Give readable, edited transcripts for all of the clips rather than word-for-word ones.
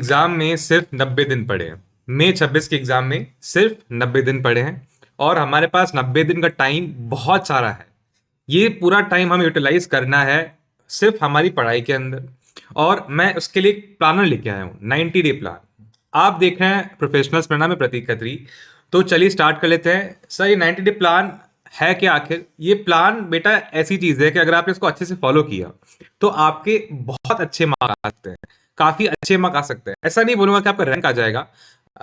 Exam में सिर्फ 90 दिन पड़े हैं। मई 26 के एग्जाम में सिर्फ 90 दिन पड़े हैं और हमारे पास 90 दिन का टाइम बहुत सारा है। ये पूरा टाइम हमें यूटिलाइज करना है सिर्फ हमारी पढ़ाई के अंदर। और मैं उसके लिए एक प्लानर लेके आया हूँ, 90 डे प्लान। आप देख रहे हैं प्रोफेशनल्स, मेरा नाम है प्रतीक खत्री। तो चलिए स्टार्ट कर लेते हैं। सर, ये 90 डे प्लान है क्या आखिर? ये प्लान बेटा ऐसी चीज है कि अगर आपने इसको अच्छे से फॉलो किया तो आपके बहुत अच्छे मार्क्स आ सकते हैं, काफी अच्छे मार्क्स आ सकते हैं। ऐसा नहीं बोलूंगा कि आपका रैंक आ जाएगा,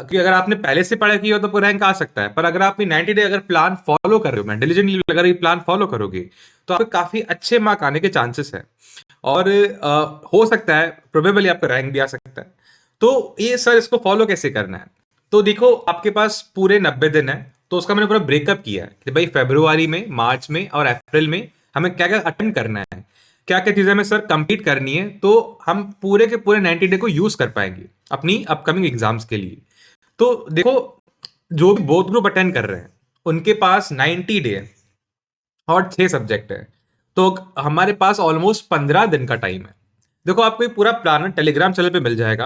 कि अगर आपने पहले से पढ़ाई की हो तो रैंक आ सकता है, पर अगर आप 90 डे अगर प्लान फॉलो कर रहे हो, मैं डिलीजेंटली अगर ये प्लान फॉलो करोगे तो आपके काफी अच्छे मार्क आने के चांसेस है। और हो सकता है प्रोबेबली आपका रैंक भी आ सकता है। तो ये सर, इसको फॉलो कैसे करना है? तो देखो, आपके पास पूरे 90 दिन है, तो उसका मैंने पूरा ब्रेकअप किया है कि भाई फरवरी में, मार्च में और अप्रैल में हमें क्या क्या अटेंड करना है, क्या क्या चीजें हमें सर कंप्लीट करनी है, तो हम पूरे के पूरे 90 डे को यूज कर पाएंगे अपनी अपकमिंग एग्जाम्स के लिए। तो देखो, जो भी बोथ ग्रुप अटेंड कर रहे हैं उनके पास 90 डे है और 6 सब्जेक्ट है। तो हमारे पास ऑलमोस्ट 15 दिन का टाइम है। देखो, आपको ये पूरा प्लान टेलीग्राम चैनल पे मिल जाएगा।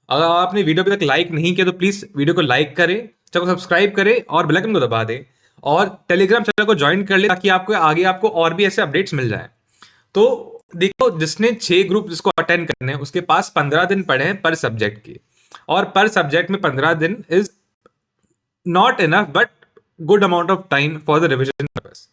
अगर आपने वीडियो अभी तक लाइक नहीं किया तो प्लीज वीडियो को लाइक करें, चैनल को सब्सक्राइब करें और बेल आइकन को दबा दें और टेलीग्राम चैनल को ज्वाइन कर ले, ताकि आपको आगे आपको और भी ऐसे अपडेट्स मिल जाए। तो देखो, जिसने 6 ग्रुप जिसको अटेंड करने हैं उसके पास 15 दिन पड़े हैं पर सब्जेक्ट के। और पर सब्जेक्ट में 15 दिन is not enough, but good amount of time for the revision purpose.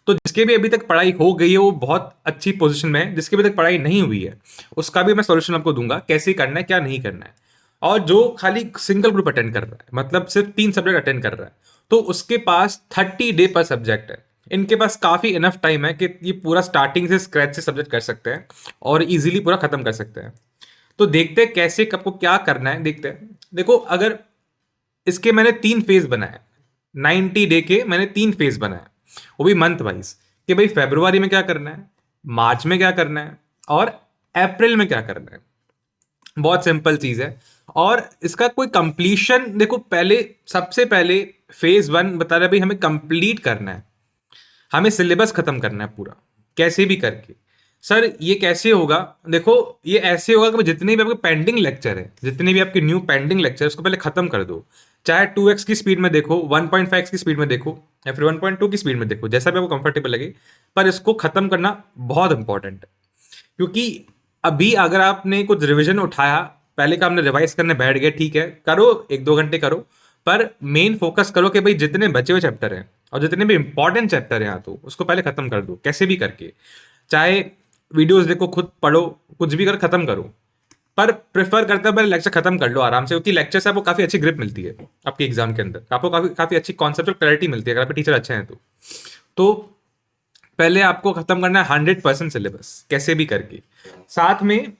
तो जिसके भी अभी तक पढ़ाई हो गई है वो बहुत अच्छी पोजीशन में है, जिसके अभी तक पढ़ाई नहीं हुई है उसका भी मैं सॉल्यूशन आपको दूंगा, कैसे करना है, क्या नहीं करना है। और जो खाली सिंगल ग्रुप अटेंड कर रहा है, मतलब सिर्फ 3 सब्जेक्ट अटेंड कर रहा है, तो उसके पास 30 डे पर सब्जेक्ट है। इनके पास काफी इनफ टाइम है कि ये पूरा स्टार्टिंग से स्क्रैच से सब्जेक्ट कर सकते हैं और इजीली पूरा खत्म कर सकते हैं। तो देखते हैं कैसे, कब को क्या करना है, देखते हैं। देखो, अगर इसके मैंने 3 फेज बनाए, 90 डे के मैंने 3 फेज बनाए, वो भी मंथ वाइज, कि भाई फरवरी में क्या करना है, मार्च में क्या करना है और अप्रैल में क्या करना है। बहुत सिंपल चीज है। और इसका कोई कंप्लीशन, देखो पहले, सबसे पहले फेज 1 बता रहा है भाई हमें कंप्लीट करना है, हमें सिलेबस खत्म करना है पूरा, कैसे भी करके। सर, ये कैसे होगा? देखो, ये ऐसे होगा कि जितने भी आपके पेंडिंग लेक्चर है, जितने भी आपके न्यू पेंडिंग लेक्चर, उसको पहले खत्म कर दो। चाहे 2x की स्पीड में देखो, 1.5x की स्पीड में देखो, या फिर 1.2 की स्पीड में देखो, जैसा भी आपको कंफर्टेबल लगे, पर इसको खत्म करना बहुत इंपॉर्टेंट है। क्योंकि अभी अगर आपने कुछ रिवीजन उठाया, पहले का आपने रिवाइज करने बैठ गए, ठीक है, करो, 1-2 घंटे करो, पर मेन फोकस करो कि भाई जितने बचे हुए चैप्टर हैं और जितने भी इंपॉर्टेंट चैप्टर हैं तो उसको पहले खत्म कर दो, कैसे भी करके। चाहे वीडियोस देखो, खुद पढ़ो, कुछ भी कर खत्म करो, पर प्रेफर करता है पहले लेक्चर खत्म कर लो आराम से, क्योंकि लेक्चर से आपको काफी अच्छी ग्रिप मिलती है आपके एग्जाम के अंदर, आपको काफी काफी अच्छी कॉन्सेप्ट क्लैरिटी मिलती है अगर आपके टीचर अच्छे हैं तो पहले आपको खत्म करना है 100% सिलेबस, कैसे भी करके। साथ में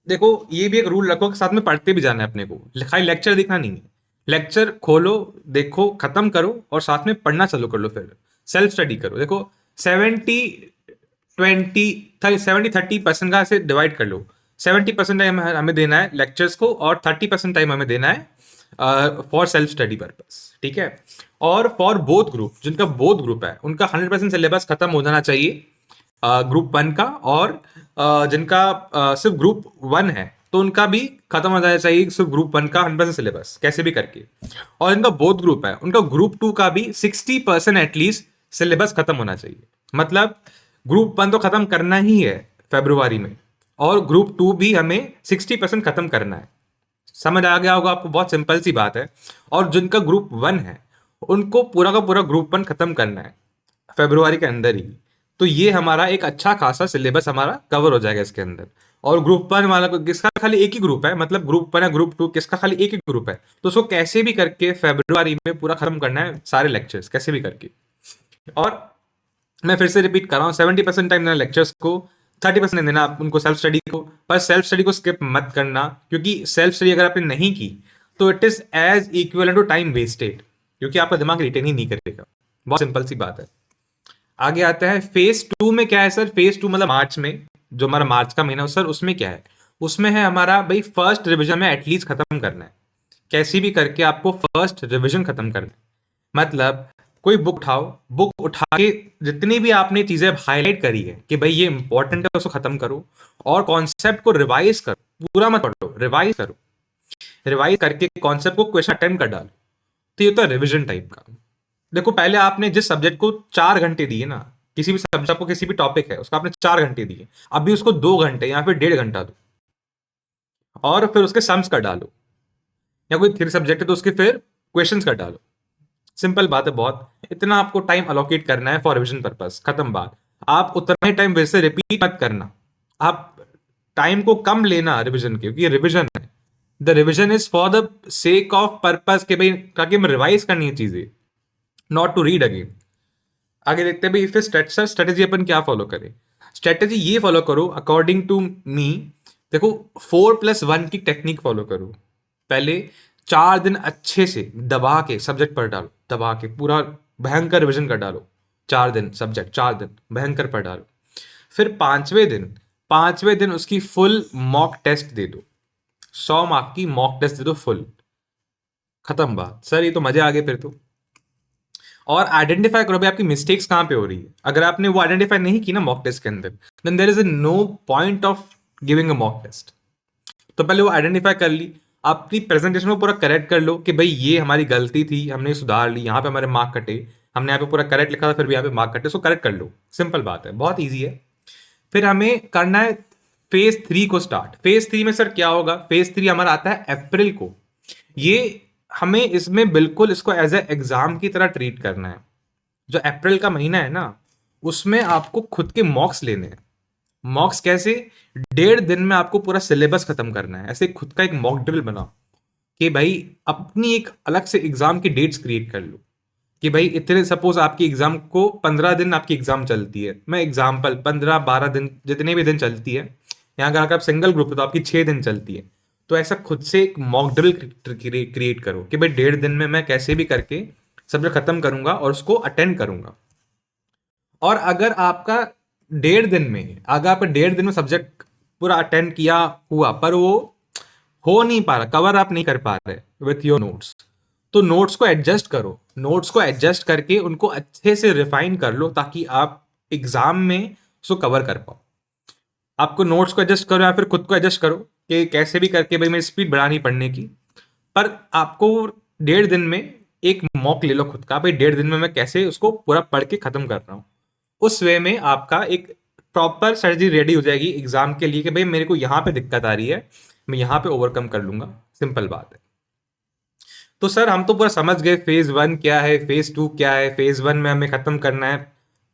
देखो, ये भी एक रूल रखो कि साथ में पढ़ते भी जाना है अपने को, खाली लेक्चर देखना नहीं है। लेक्चर खोलो, देखो, खत्म करो और साथ में पढ़ना चालू कर लो, फिर सेल्फ स्टडी करो। देखो, 70-20-30 का ऐसे डिवाइड कर लो। 70% टाइम हमें देना है लेक्चर्स को और 30% टाइम हमें देना है फॉर सेल्फ स्टडी पर्पस, ठीक है। और फॉर बोथ ग्रुप, जिनका बोथ ग्रुप है उनका 100% सिलेबस खत्म हो जाना चाहिए ग्रुप 1 का। और जिनका सिर्फ ग्रुप 1 है तो उनका भी खत्म हो जाना चाहिए सिर्फ ग्रुप 1 का 100% सिलेबस, कैसे भी करके। और जिनका बोथ ग्रुप है उनका ग्रुप 2 का भी 60% एटलीस्ट सिलेबस खत्म होना चाहिए। मतलब ग्रुप 1 तो खत्म करना ही है फरवरी में, और ग्रुप 2 भी हमें 60% खत्म करना है। समझ आ गया होगा आपको, बहुत सिंपल सी बात है। और जिनका ग्रुप 1 है उनको पूरा का पूरा ग्रुप 1 खत्म करना है फरवरी के अंदर ही। तो ये हमारा एक अच्छा खासा सिलेबस हमारा कवर हो जाएगा इसके अंदर। और ग्रुप 1 वाला किसका खाली एक ही ग्रुप है, मतलब ग्रुप 1 या ग्रुप 2 किसका खाली एक ही ग्रुप है, तो उसको कैसे भी करके फरवरी में पूरा खत्म करना है सारे लेक्चर्स, कैसे भी करके। और मैं फिर से रिपीट कर रहा हूँ, 70% टाइम देना लेक्चर्स को, 30% देना आप उनको सेल्फ स्टडी को। पर सेल्फ स्टडी को स्किप मत करना, क्योंकि सेल्फ स्टडी अगर आपने नहीं की तो it is as equal to time wasted, क्योंकि आपका दिमाग रिटेन ही नहीं करेगा। बहुत सिंपल सी बात है। आगे आता है फेज 2 में क्या है सर? फेज 2 मतलब मार्च में, जो हमारा मार्च का महीना है सर, उसमें क्या है? उसमें है हमारा भाई फर्स्ट रिवीजन में एटलीस्ट खत्म करना है, कैसी भी करके आपको फर्स्ट रिवीजन खत्म करना है। मतलब कोई बुक उठाओ, बुक उठा के जितनी भी आपने चीजें हाईलाइट करी है कि भाई ये इंपॉर्टेंट है, उसको खत्म करो और कॉन्सेप्ट को रिवाइज करो, पूरा मत पढ़ो, रिवाइज करो। रिवाइज करके कॉन्सेप्ट को क्वेश्चन अटेम्प्ट कर डालो। तो ये तो रिविजन टाइप का। देखो पहले आपने जिस सब्जेक्ट को 4 घंटे दिए ना, किसी भी सब्जेक्ट को, किसी भी टॉपिक है उसका आपने 4 घंटे दिए, अभी उसको 2 घंटे या फिर 1.5 घंटा दो और फिर उसके सम्स कर डालो। या कोई 3 सब्जेक्ट है तो उसके फिर क्वेश्चंस कर डालो। सिंपल बात है बहुत। इतना आपको टाइम अलोकेट करना है फॉर रिविजन पर्पस, खत्म बात। आप उतना ही टाइम वैसे रिपीट मत करना, आप टाइम को कम लेना रिविजन के, क्योंकि ये रिविजन है। The revision is for the sake of purpose के भाई, ताकि मैं रिवाइज करनी है चीजें, नॉट टू रीड अगेन। आगे देखते हैं भाई फिर स्ट्रेटेजी अपन क्या फॉलो करें। स्ट्रेटेजी ये फॉलो करो अकॉर्डिंग टू मी। देखो 4+1 की टेक्निक फॉलो करो। पहले 4 दिन अच्छे से दबा के सब्जेक्ट पढ़ डालो, दबा के पूरा भयंकर रिविजन कर डालो। 4 दिन सब्जेक्ट, 4 दिन भयंकर पढ़ डालो। फिर पांचवें दिन उसकी फुल मॉक टेस्ट दे दो। 100 मार्क की मॉक टेस्ट दे दो फुल, खत्म बात। सर ये तो मजे आ गए फिर तो। और आइडेंटिफाई करो भाई आपकी मिस्टेक्स कहां पे हो रही है। अगर आपने वो आइडेंटिफाई नहीं की ना मॉक टेस्ट के अंदर, then there is no point of giving a mock test. तो पहले वो आइडेंटिफाई कर ली, अपनी प्रेजेंटेशन को पूरा करेक्ट कर लो कि भाई ये हमारी गलती थी, हमने सुधार ली, यहाँ पे हमारे मार्क कटे, हमने यहाँ पे पूरा करेक्ट लिखा था फिर भी यहाँ पे मार्क कटे, सो करेक्ट कर लो। सिंपल बात है, बहुत ईजी है। फिर हमें करना है फेज 3 को स्टार्ट। फेज 3 में सर क्या होगा, फेज 3 हमारा आता है अप्रैल को। ये हमें इसमें बिल्कुल इसको एज ए एग्जाम की तरह ट्रीट करना है। जो अप्रैल का महीना है ना, उसमें आपको खुद के मॉक्स लेने हैं। मॉक्स कैसे, 1.5 दिन में आपको पूरा सिलेबस खत्म करना है। ऐसे खुद का एक मॉक ड्रिल बनाओ कि भाई अपनी एक अलग से एग्जाम की डेट्स क्रिएट कर लो कि भाई इतने, सपोज आपकी एग्जाम को 15 दिन आपकी एग्जाम चलती है, मैं एग्जाम्पल 15-12 दिन जितने भी दिन चलती है, यहाँ अगर आप सिंगल ग्रुप है तो आपकी 6 दिन चलती है। तो ऐसा खुद से एक मॉक ड्रिल क्रिएट करो कि भाई 1.5 दिन में मैं कैसे भी करके सब्जेक्ट खत्म करूंगा और उसको अटेंड करूंगा। और अगर आपका 1.5 दिन में सब्जेक्ट पूरा अटेंड किया हुआ पर वो हो नहीं पा रहा, कवर अप नहीं कर पा रहे विथ योर नोट्स, तो नोट्स को एडजस्ट करो। नोट्स को एडजस्ट करके उनको अच्छे से रिफाइन कर लो ताकि आप एग्जाम में उसको कवर कर पाओ। आपको नोट्स को एडजस्ट करो या फिर खुद को एडजस्ट करो कि कैसे भी करके भाई मेरी स्पीड बढ़ानी पढ़ने की। पर आपको 1.5 दिन में एक मॉक ले लो खुद का, भाई 1.5 दिन में मैं कैसे उसको पूरा पढ़ के खत्म कर रहा हूँ। उस वे में आपका एक प्रॉपर स्ट्रेटजी रेडी हो जाएगी एग्जाम के लिए कि भाई मेरे को यहाँ पे दिक्कत आ रही है, मैं यहाँ पे ओवरकम कर लूंगा। सिंपल बात है। तो सर हम तो पूरा समझ गए फेज 1 क्या है, फेज 2 क्या है। फेज 1 में हमें खत्म करना है,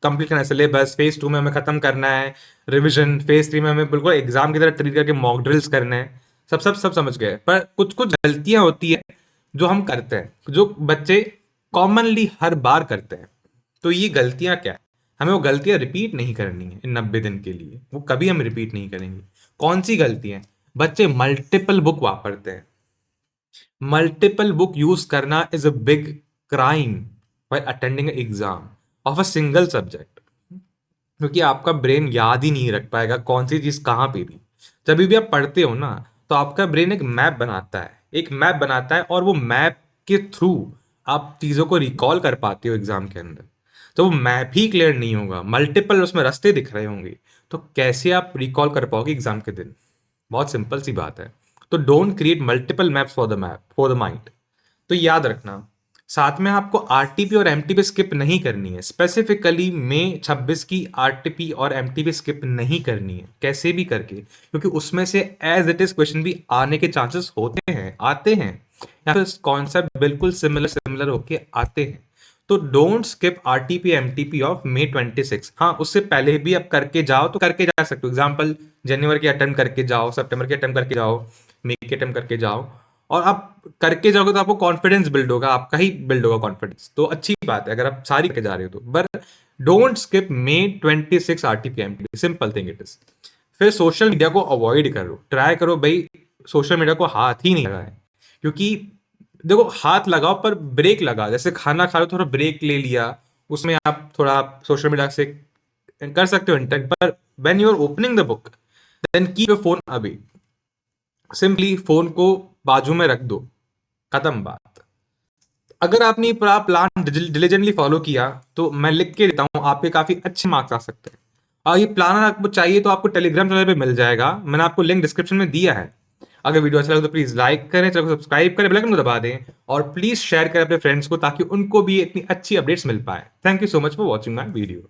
कंप्लीट करना है सिलेबस। फेज 2 में हमें खत्म करना है रिविजन। फेज 3 में हमें बिल्कुल एग्जाम की तरह ट्रीट करके मॉक ड्रिल्स करने हैं। सब समझ गए, पर कुछ कुछ गलतियां होती है जो हम करते हैं, जो बच्चे कॉमनली हर बार करते हैं। तो ये गलतियां क्या है, हमें वो गलतियां रिपीट नहीं करनी है इन 90 दिन के लिए, वो कभी हम रिपीट नहीं करेंगे। कौन सी गलतियां, बच्चे मल्टीपल बुक वापरते हैं। मल्टीपल बुक यूज करना is a big crime while attending exam of a single subject, क्योंकि आपका ब्रेन याद ही नहीं रख पाएगा कौन सी चीज कहाँ पे थी। जब भी आप पढ़ते हो ना, तो आपका ब्रेन एक मैप बनाता है, एक मैप बनाता है, और वो मैप के थ्रू आप चीजों को रिकॉल कर पाते हो एग्जाम के अंदर। तो वो मैप ही क्लियर नहीं होगा, मल्टीपल उसमें रास्ते दिख रहे होंगे, तो कैसे आप रिकॉल कर पाओगे एग्जाम के दिन। बहुत सिंपल सी बात है। तो don't create multiple maps for the mind. तो याद रखना, साथ में आपको आरटीपी और एमटीपी स्किप नहीं करनी है। स्पेसिफिकली मई 26 की आरटीपी और एमटीपी स्किप नहीं करनी है कैसे भी करके, क्योंकि उसमें से एज इट इज क्वेश्चन भी आने के चांसेस होते हैं, आते हैं, या फिर कॉन्सेप्ट बिल्कुल सिमिलर होके आते हैं। तो don't skip RTP MTP of May 26। हाँ, उससे पहले भी आप करके जाओ तो करके जा सकते हो। एग्जाम्पल जनवरी के अटेम्प्ट करके जाओ, सितंबर के अटेम्प्ट करके जाओ, मई के अटेम्प्ट करके जाओ, और आप करके जाओगे तो आपको कॉन्फिडेंस बिल्ड होगा, आपका ही बिल्ड होगा कॉन्फिडेंस। तो अच्छी बात है अगर आप सारी करके जा रहे हो तो। But don't skip May 26 RTP MTP, simple thing it is. फिर सोशल मीडिया को अवॉइड करो, ट्राई करो भाई सोशल मीडिया को हाथ ही नहीं लगाए। क्योंकि देखो हाथ लगाओ पर ब्रेक लगा, जैसे खाना खा रहे हो थोड़ा ब्रेक ले लिया, उसमें आप थोड़ा सोशल मीडिया से कर सकते हो इंटरेक्ट, पर when you are opening the book then keep your phone away. Simply phone को बाजू में रख दो, खत्म बात। अगर आपने ये पूरा प्लान डिलीजेंटली फॉलो किया तो मैं लिख के देता हूँ आपके काफी अच्छे मार्क्स आ सकते हैं। और ये प्लान आपको चाहिए तो आपको टेलीग्राम चैनल पे मिल जाएगा, मैंने आपको लिंक डिस्क्रिप्शन में दिया है। अगर वीडियो अच्छा लगे तो प्लीज लाइक करें, चैनल को सब्सक्राइब करें, बेल आइकन को दबा दें और प्लीज शेयर करें अपने फ्रेंड्स को ताकि उनको भी इतनी अच्छी अपडेट्स मिल पाए। Thank you so much for watching my video.